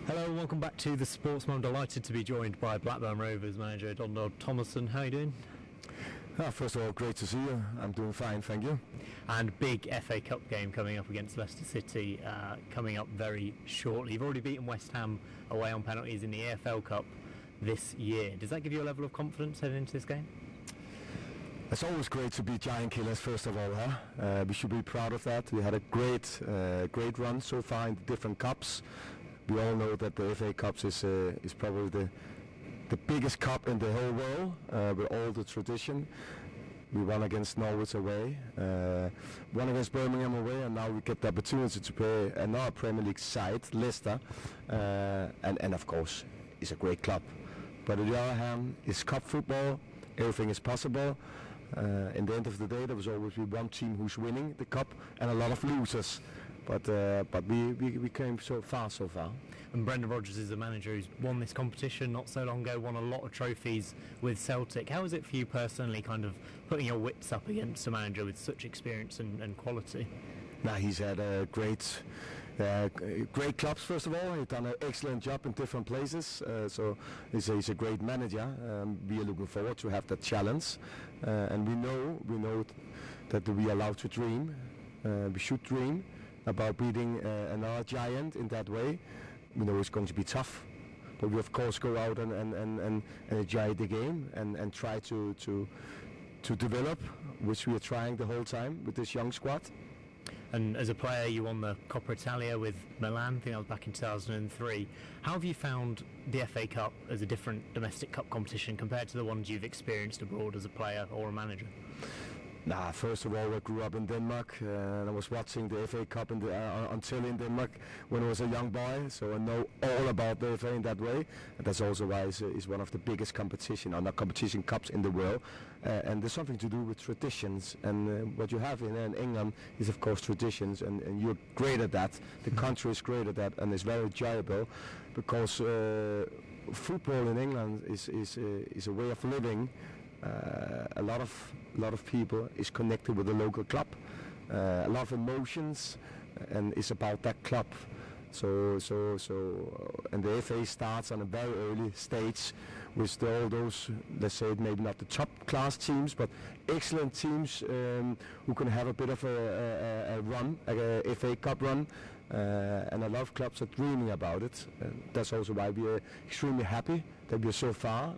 Hello and welcome back to The Sportsman. I'm delighted to be joined by Blackburn Rovers manager Donald Thomason. How are you doing? First of all, great to see you. I'm doing fine, thank you. And big FA Cup game coming up against Leicester City, coming up very shortly. You've already beaten West Ham away on penalties in the EFL Cup this year. Does that give you a level of confidence heading into this game? It's always great to beat giant killers, first of all. We should be proud of that. We had a great run so far in the different cups. We all know that the FA Cups is probably the biggest cup in the whole world, with all the tradition. We won against Norwich away, won against Birmingham away, and now we get the opportunity to play another Premier League side, Leicester, and of course, it's a great club. But on the other hand, it's cup football, everything is possible. In the end of the day, there was always one team who's winning the cup and a lot of losers. But we came so far. And Brendan Rodgers is a manager who's won this competition not so long ago, won a lot of trophies with Celtic. How is it for you personally, kind of putting your wits up against a manager with such experience and quality? He's had great clubs, first of all. He's done an excellent job in different places, so he's a great manager. We are looking forward to have that challenge, and we know that we are allowed to dream. We should dream about beating another giant in that way. We know it's going to be tough, but we of course go out and enjoy the game and try to develop, which we are trying the whole time with this young squad. And as a player, you won the Coppa Italia with Milan. I think that was back in 2003. How have you found the FA Cup as a different domestic cup competition compared to the ones you've experienced abroad as a player or a manager? First of all, I grew up in Denmark, and I was watching the FA Cup until in Denmark when I was a young boy, so I know all about the FA in that way. And that's also why it's one of the biggest competition cups in the world. And there's something to do with traditions, and what you have in England is of course traditions, and you're great at that. The country is great at that, and it's very enjoyable because football in England is a way of living. A lot of people is connected with the local club, a lot of emotions, and it's about that club. So and the FA starts on a very early stage with all those, let's say, maybe not the top class teams, but excellent teams who can have a bit of a run, a FA Cup run, and a lot of clubs are dreaming about it. That's also why we are extremely happy that we are so far.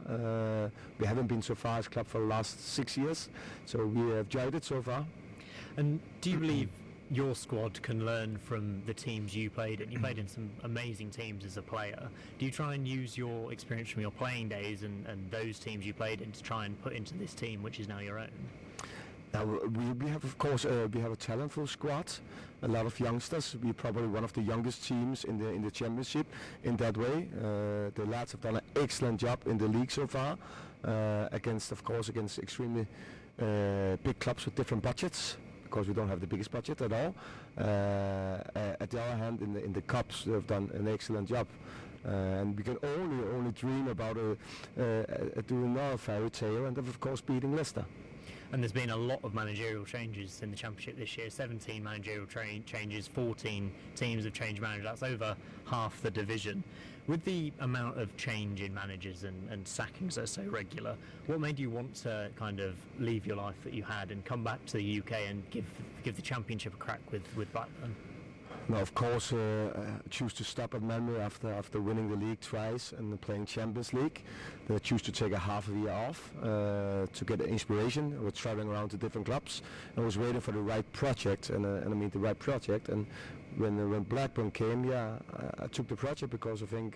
We haven't been so far as a club for the last 6 years, so we have enjoyed it so far. And do you believe your squad can learn from the teams you played in? You played in some amazing teams as a player. Do you try and use your experience from your playing days and those teams you played in to try and put into this team, which is now your own? Now we have, of course, we have a talentful squad, a lot of youngsters. We're probably one of the youngest teams in the championship in that way. The lads have done an excellent job in the league so far, against extremely big clubs with different budgets, because we don't have the biggest budget at all. At the other hand, in the cups, they've done an excellent job. And we can only dream about doing another fairy tale, and of course beating Leicester. And there's been a lot of managerial changes in the Championship this year. 17 managerial changes, 14 teams have changed manager. That's over half the division. With the amount of change in managers and sackings that are so regular, what made you want to kind of leave your life that you had and come back to the UK and give the Championship a crack with Blackburn? Now, of course, I choose to stop at Malmö after winning the league twice and playing Champions League. Then I choose to take a half a year off to get inspiration. I was traveling around to different clubs. I was waiting for the right project, and I mean the right project. And when Blackburn came, I took the project because I think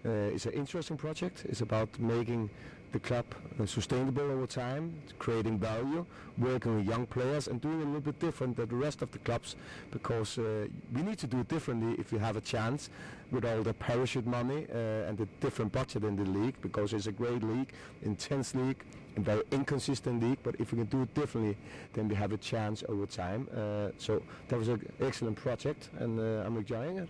it's an interesting project. It's about making the club sustainable over time, creating value, working with young players, and doing it a little bit different than the rest of the clubs, because we need to do it differently if we have a chance with all the parachute money and the different budget in the league, because it's a great league, intense league, and very inconsistent league. But if we can do it differently, then we have a chance over time. So that was an excellent project, and I'm enjoying it.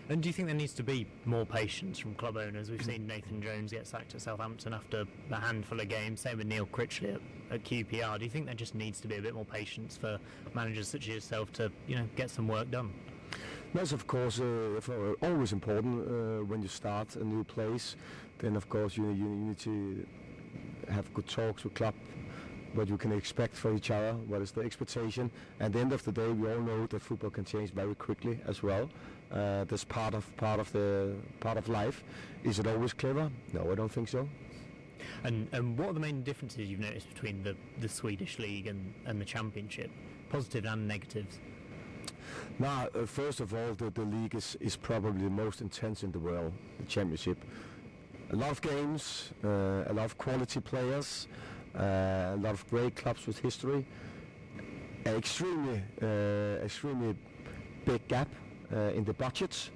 And do you think there needs to be more patience from club owners? We've seen Nathan Jones get sacked at Southampton after a handful of games, same with Neil Critchley at QPR. Do you think there just needs to be a bit more patience for managers such as yourself to, get some work done? That's of course always important when you start a new place. Then of course you need to have good talks with club, what you can expect for each other, what is the expectation. At the end of the day, we all know that football can change very quickly as well. That's part of life. Is it always clever? No, I don't think so. And what are the main differences you've noticed between the Swedish league and the Championship, positive and negatives? Now, first of all, the league is probably the most intense in the world, the Championship. A lot of games, a lot of quality players, a lot of great clubs with history. Extremely big gap in the budgets,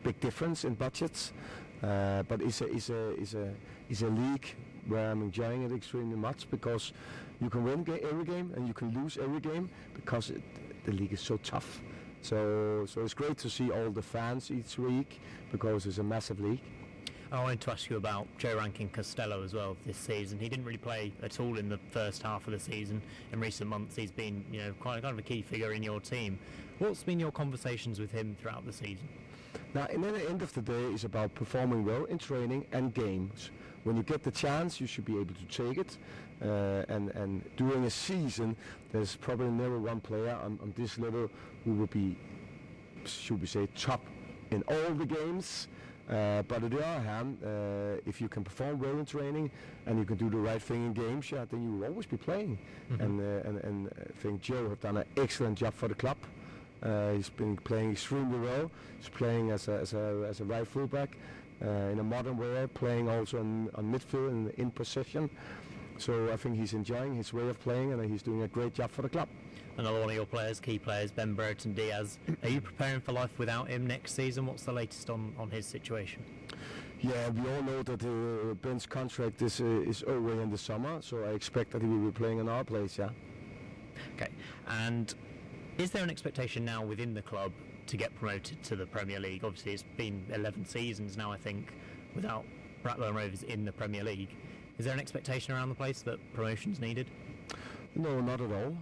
big difference in budgets. But it's a league where I'm enjoying it extremely much, because you can win every game and you can lose every game, because the league is so tough. So it's great to see all the fans each week, because it's a massive league. I wanted to ask you about Joe Rankin Costello as well this season. He didn't really play at all in the first half of the season. In recent months, he's been, kind of a key figure in your team. What's been your conversations with him throughout the season? Now, in the end of the day, it's about performing well in training and games. When you get the chance, you should be able to take it. And during a season, there's probably never one player on this level who would be, should we say, top in all the games. But on the other hand, if you can perform well in training and you can do the right thing in games, then you will always be playing. Mm-hmm. And I think Joe have done an excellent job for the club. He's been playing extremely well. He's playing as a right fullback in a modern way, playing also on midfield and in possession. So I think he's enjoying his way of playing, and he's doing a great job for the club. Another one of your players, key players, Ben Brereton Diaz. Are you preparing for life without him next season? What's the latest on his situation? Yeah, we all know that Ben's contract is over in the summer, so I expect that he will be playing in our place, yeah. Okay, and is there an expectation now within the club to get promoted to the Premier League? Obviously, it's been 11 seasons now, I think, without Blackburn Rovers in the Premier League. Is there an expectation around the place that promotion's needed? No, not at all.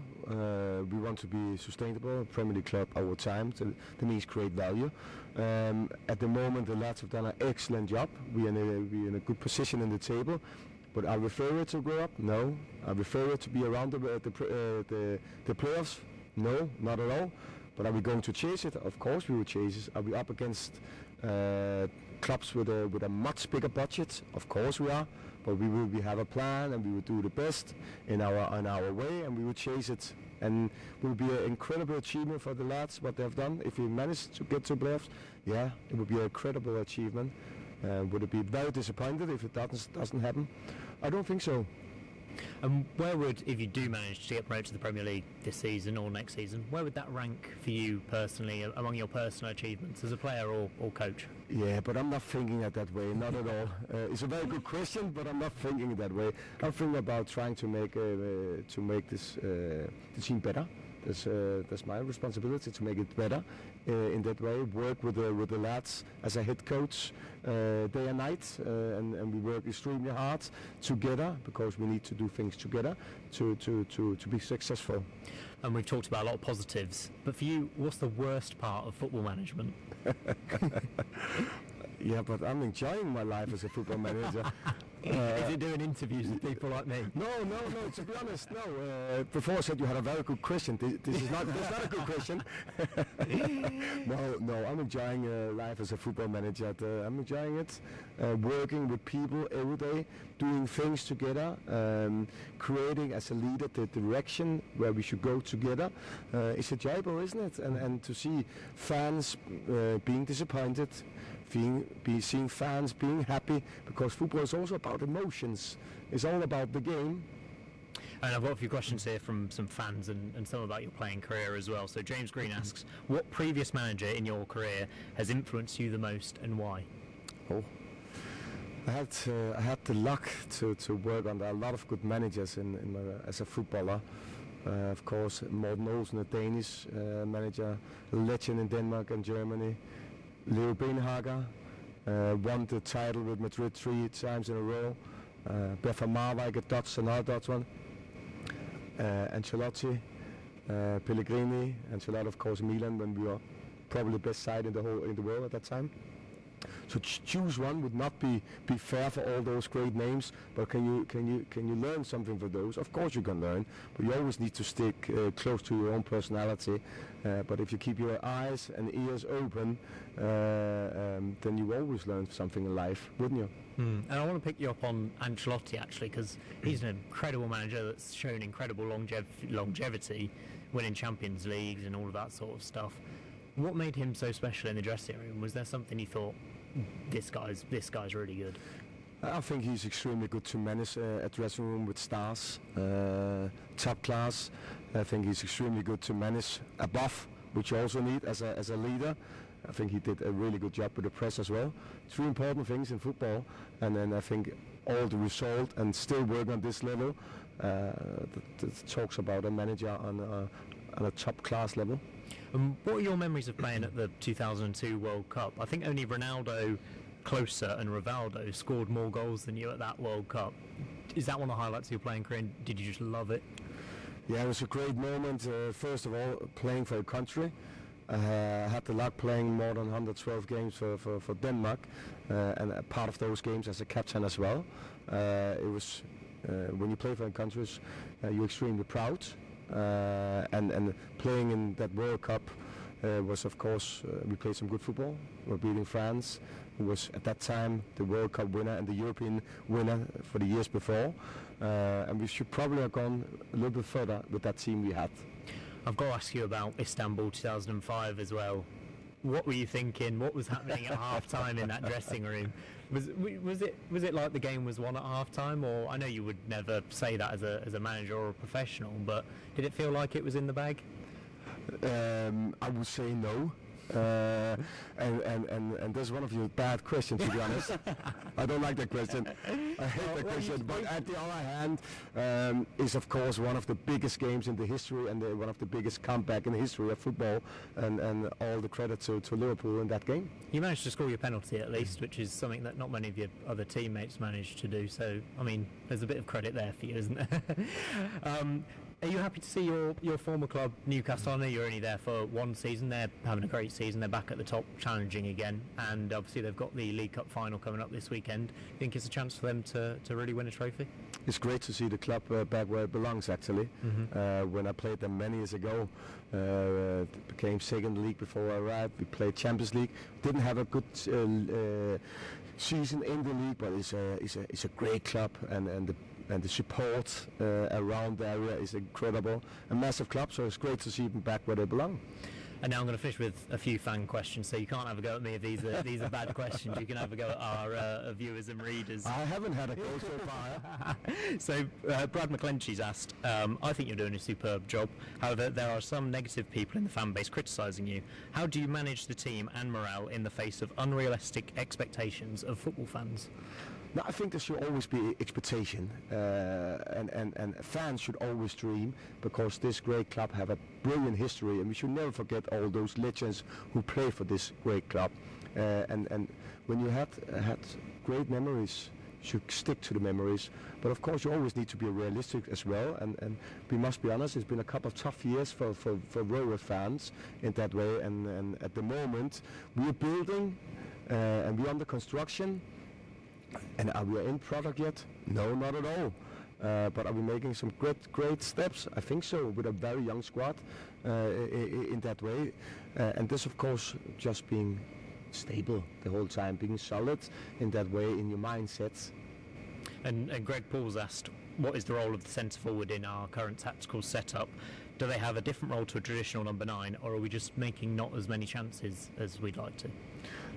We want to be sustainable, Premier League club over time. That means create value. At the moment, the lads have done an excellent job. We're in a good position in the table. But I refer it to grow up? No. I refer it to be around the playoffs? No, not at all. But are we going to chase it? Of course we will chase it. Are we up against clubs with a much bigger budget? Of course we are. But we have a plan, and we will do the best in our way, and we will chase it. And it will be an incredible achievement for the lads, what they have done. If we manage to get to playoffs, yeah, it will be an incredible achievement. Would it be very disappointed if it doesn't happen? I don't think so. And where would, if you do manage to get promoted to the Premier League this season or next season, where would that rank for you personally, among your personal achievements as a player or coach? Yeah, but I'm not thinking it that way, not at all. It's a very good question, but I'm not thinking it that way. I'm thinking about trying to make this the team better. That's my responsibility, to make it better in that way. Work with the lads as a head coach day and night, and we work extremely hard together, because we need to do things together to be successful. And we've talked about a lot of positives, but for you, what's the worst part of football management? Yeah, but I'm enjoying my life as a football manager. Is it doing interviews with people like me? No, to be honest, no. Before I said you had a very good question. That's not a good question. No, I'm enjoying life as a football manager. I'm enjoying it, working with people every day, doing things together, creating as a leader the direction where we should go together. It's enjoyable, isn't it? And to see fans being disappointed, seeing fans being happy, because football is also about emotions. It's all about the game. And I've got a few questions here from some fans and some about your playing career as well. So James Green asks, what previous manager in your career has influenced you the most, and why? Oh, I had the luck to work under a lot of good managers as a footballer. Of course, Morten Olsen, a Danish manager, a legend in Denmark and Germany. Leo Benhager won the title with Madrid 3 times in a row. Bert van Marwijk, a Dutch, another Dutch one. Ancelotti, Pellegrini, Ancelotti, of course, Milan when we were probably the best side in the world at that time. So choose one would not be fair for all those great names. But can you learn something from those? Of course you can learn, but you always need to stick close to your own personality. But if you keep your eyes and ears open, then you always learn something in life, wouldn't you? And I want to pick you up on Ancelotti actually, because he's an incredible manager that's shown incredible longevity, winning Champions Leagues and all of that sort of stuff. What made him so special in the dressing room? Was there something you thought, this guy's really good? I think he's extremely good to manage a dressing room with stars, top class. I think he's extremely good to manage above, which you also need as a leader. I think he did a really good job with the press as well. Three important things in football, and then I think all the result and still working on this level that talks about a manager on a top class level. What are your memories of playing at the 2002 World Cup? I think only Ronaldo, Klose and Rivaldo scored more goals than you at that World Cup. Is that one of the highlights of your playing career? Did you just love it? Yeah, it was a great moment. First of all, playing for a country. I had the luck playing more than 112 games for Denmark, and a part of those games as a captain as well. It was when you play for countries, you're extremely proud. And playing in that World Cup was, of course, we played some good football. We were beating France, who was at that time the World Cup winner and the European winner for the years before. And we should probably have gone a little bit further with that team we had. I've got to ask you about Istanbul 2005 as well. What were you thinking? What was happening at half-time in that dressing room? Was it like the game was won at half-time? Or I know you would never say that as a manager or a professional, but did it feel like it was in the bag? I would say no. And that's one of your bad questions, to be honest. I don't like that question. I hate that question. But at the other hand, is of course one of the biggest games in the history and one of the biggest comeback in the history of football. And all the credit to Liverpool in that game. You managed to score your penalty at least, which is something that not many of your other teammates managed to do. So, I mean, there's a bit of credit there for you, isn't there? Are you happy to see your former club, Newcastle? I know you're only there for one season. They're having a great season. They're back at the top, challenging again. And obviously they've got the League Cup final coming up this weekend. Think it's a chance for them to really win a trophy? It's great to see the club back where it belongs, actually. Mm-hmm. When I played them many years ago, became second league before I arrived. We played Champions League. Didn't have a good season in the league, but it's a great club, and the support around the area is incredible. A massive club, so it's great to see them back where they belong. And now I'm going to finish with a few fan questions, so you can't have a go at me if these are bad questions. You can have a go at our viewers and readers. I haven't had a go so far. So Brad McClenchy's asked, I think you're doing a superb job. However, there are some negative people in the fan base criticising you. How do you manage the team and morale in the face of unrealistic expectations of football fans? No, I think there should always be expectation, and fans should always dream, because this great club have a brilliant history, and we should never forget all those legends who play for this great club. And when you had great memories, you should stick to the memories. But of course, you always need to be realistic as well, and we must be honest. It's been a couple of tough years for Royal fans in that way, and at the moment we're building, and we're under construction. And are we in product yet? No, not at all. But are we making some great steps? I think so, with a very young squad in that way. And this, of course, just being stable the whole time, being solid in that way in your mindsets. And Greg Paul's asked, what is the role of the centre forward in our current tactical setup? Do they have a different role to a traditional number 9, or are we just making not as many chances as we'd like to?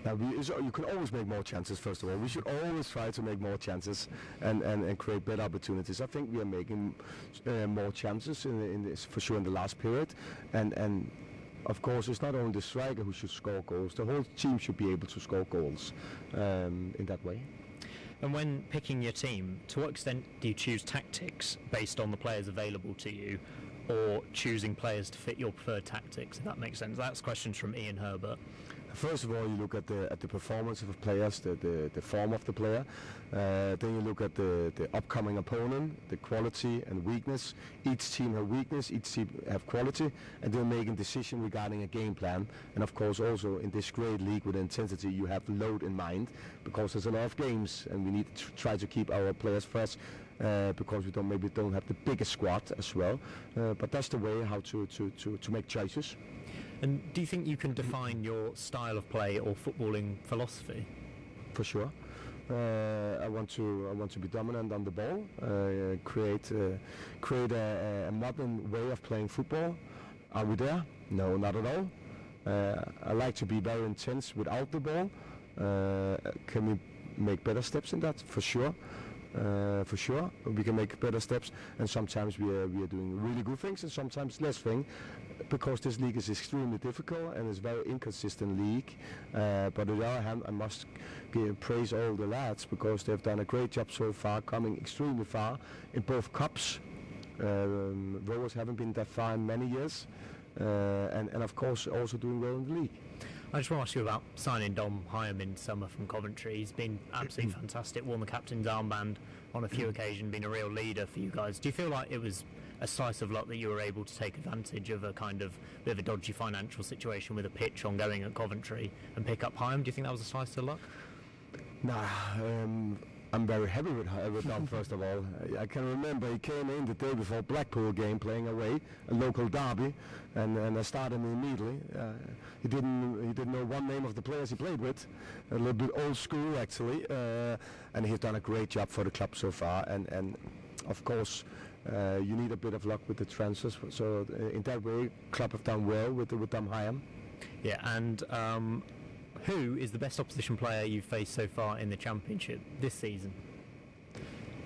Now, you can always make more chances, first of all. We should always try to make more chances and create better opportunities. I think we are making more chances in this, for sure, in the last period. And of course, it's not only the striker who should score goals. The whole team should be able to score goals in that way. And when picking your team, to what extent do you choose tactics based on the players available to you, or choosing players to fit your preferred tactics, if that makes sense? That's questions from Ian Herbert. First of all, you look at the performance of the players, the form of the player. Then you look at the upcoming opponent, the quality and weakness. Each team have weakness, each team have quality, and they're making decision regarding a game plan. And of course, also in this great league with intensity, you have load in mind because there's a lot of games, and we need to try to keep our players fresh. Because we don't have the biggest squad as well, but that's the way how to make choices. And do you think you can define your style of play or footballing philosophy? For sure. I want to be dominant on the ball, create a modern way of playing football. Are we there? No, not at all. I like to be very intense without the ball. Can we make better steps in that? For sure. For sure, we can make better steps, and sometimes we are doing really good things, and sometimes less thing, because this league is extremely difficult and it's a very inconsistent league. But on the other hand, I must praise all the lads because they've done a great job so far, coming extremely far in both cups. Rovers haven't been that far in many years, and of course also doing well in the league. I just want to ask you about signing Dom Hyam in summer from Coventry. He's been absolutely fantastic, worn the captain's armband on a few occasions, been a real leader for you guys. Do you feel like it was a slice of luck that you were able to take advantage of a kind of bit of a dodgy financial situation with a pitch ongoing at Coventry and pick up Hyam? Do you think that was a slice of luck? Nah, I'm very happy with Dom. First of all, I can remember he came in the day before Blackpool game, playing away, a local derby, and I started him immediately. He didn't know one name of the players he played with, a little bit old school actually, and he's done a great job for the club so far. And of course, you need a bit of luck with the transfers. So in that way, club have done well with Dom Hyam. Yeah, and who is the best opposition player you've faced so far in the Championship this season?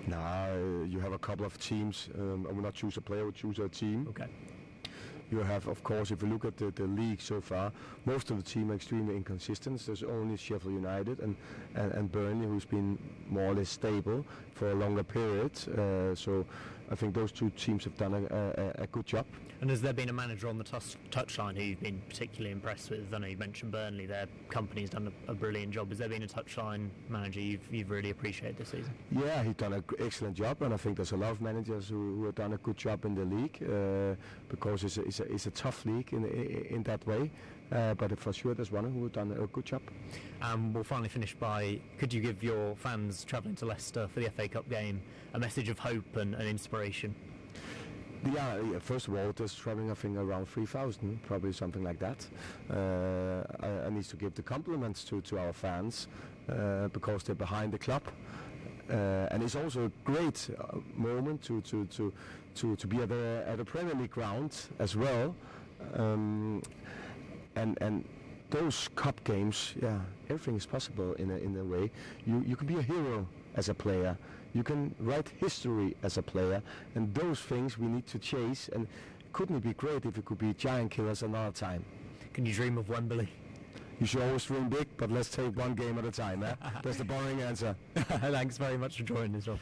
Now you have a couple of teams. I will not choose a player, I will choose a team. Okay. You have, of course, if you look at the league so far, most of the team are extremely inconsistent. There's only Sheffield United and Burnley who's been more or less stable for a longer period. So I think those two teams have done a good job. And has there been a manager on the touchline who you've been particularly impressed with? I know you mentioned Burnley, their company's done a brilliant job. Has there been a touchline manager you've really appreciated this season? Yeah, he's done an excellent job, and I think there's a lot of managers who have done a good job in the league, because it's a tough league in that way. But for sure there's one who has done a good job. We'll finally finish by, could you give your fans travelling to Leicester for the FA Cup game a message of hope and inspiration? Yeah, first of all, there's traveling, I think, around 3,000, probably something like that. I need to give the compliments to our fans because they're behind the club, and it's also a great moment to be at the Premier League ground as well, and those cup games, yeah, everything is possible in a way. You can be a hero as a player. You can write history as a player, and those things we need to chase. And couldn't it be great if it could be giant killers another time? Can you dream of Wembley? You should always dream big, but let's take one game at a time. That's the boring answer. Thanks very much for joining us, Rob.